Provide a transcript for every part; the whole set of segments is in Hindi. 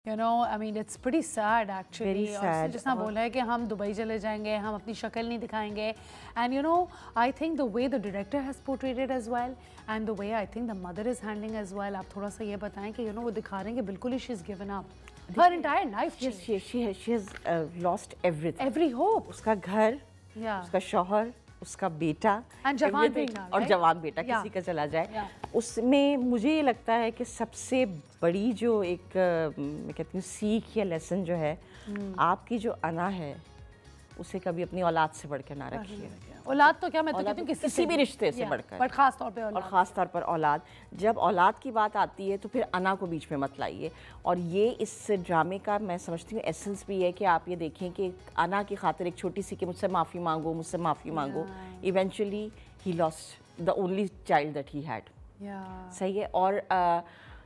You know, I mean, it's pretty sad actually. Very sad. जिसना बोला है कि हम दुबई चले जाएंगे, हम अपनी शक्ल नहीं दिखाएंगे. And you know, I think the way the director has portrayed it as well, and the way I think the mother is handling as well. आप थोड़ा सा ये बताएं कि you know वो दिखा रहे हैं कि बिल्कुल ही she's given up. Her entire life changed. She has lost everything. Every hope. उसका घर, Yeah. उसका शौहर, उसका बेटा, And जवान everything, बेटा, और right? जवान बेटा Yeah. किसी का चला जाए. Yeah. उसमें मुझे ये लगता है कि सबसे बड़ी जो एक मैं कहती हूँ सीख या लेसन जो है, आपकी जो अना है उसे कभी अपनी औलाद से बढ़कर ना रखिए. औलाद तो क्या, मैं तो कहती हूँ किसी भी रिश्ते से बढ़कर, बट खास तौर पे और औलाद. ख़ास तौर पर औलाद. जब औलाद की बात आती है तो फिर अना को बीच में मत लाइए. और ये इस ड्रामे का मैं समझती हूँ एसेंस भी है कि आप ये देखें कि अना की खातिर एक छोटी सी कि मुझसे माफ़ी मांगो, मुझसे माफ़ी मांगो, eventually he lost the only child that he had. सही है. और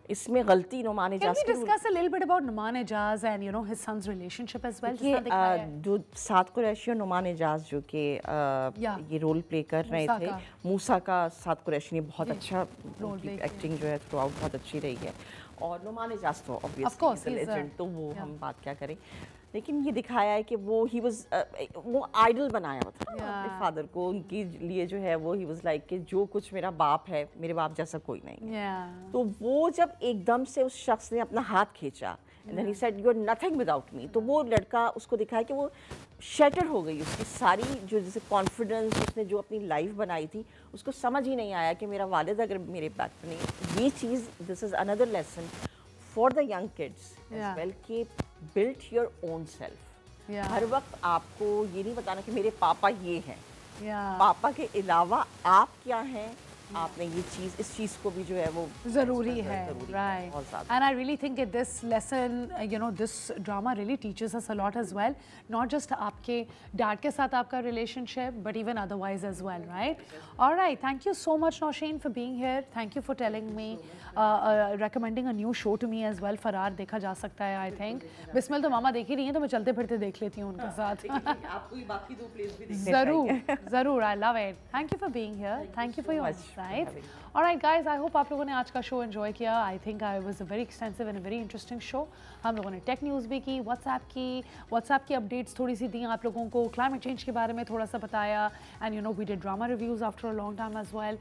इसमें गलती Numan Ejaz Can we discuss a little bit about Numan Ejaz and you know his son's relationship as well? जिसका दिखाया है. जो साद कुरैशी और नुमान एजाज जो कि ये रोल प्ले कर रहे थे, मूसा का साद कुरैशी ने बहुत अच्छा एक्टिंग जो है थ्रू आउट बहुत अच्छी रही है. और नुमान एजाज तो ऑब्वियसली लेजेंड, तो वो हम बात क्या करें. लेकिन ये दिखाया है कि वो ही वाज वो आइडल बनाया हुआ था अपने फादर को. उनके लिए जो है वो ही वाज लाइक कि जो कुछ मेरा बाप है, मेरे बाप जैसा कोई नहीं है. तो वो जब एकदम से उस शख्स ने अपना हाथ खींचा and then he said you are nothing without me, तो वो लड़का उसको दिखाया कि वो शैटर हो गई. उसकी सारी जो जैसे कॉन्फिडेंस उसने जो अपनी लाइफ बनाई थी उसको समझ ही नहीं आया कि मेरा वालिद अगर मेरे बैक पे नहीं. ये चीज़ this is another lesson for the young kids as well कि बिल्ड योर ओन सेल्फ. हर वक्त आपको ये नहीं बताना कि मेरे पापा ये हैं. पापा के अलावा आप क्या हैं, आपने ये चीज़ इस चीज़ को भी जो है वो ज़रूरी है. Right. And I really think that this lesson, you know, this drama really teaches us a lot as well. Not just आपके डैड के साथ आपका relationship, but even otherwise as well, right? All right. Thank you so much, Nausheen, for being here. Thank you for telling me, recommending a new show to me as well. फरार देखा जा सकता है, I think. बिस्मिल तो मामा देख ही रही हैं, तो मैं चलते फिरते देख लेती हूँ उनके साथ. आपको ये बाकी दो प्लेस भी देखने ज़रूर ज़रूर. I love it. Thank you for being here. Thank you for your insights. All right, guys. I hope आप लोगों ने आज का शो एंजॉय किया. I think it was a very extensive and a very interesting show. हम लोगों ने टेक न्यूज़ भी की, व्हाट्सएप की अपडेट्स थोड़ी सी दी आप लोगों को, क्लाइमेट चेंज के बारे में थोड़ा सा बताया, and you know we did drama reviews after a long time as well.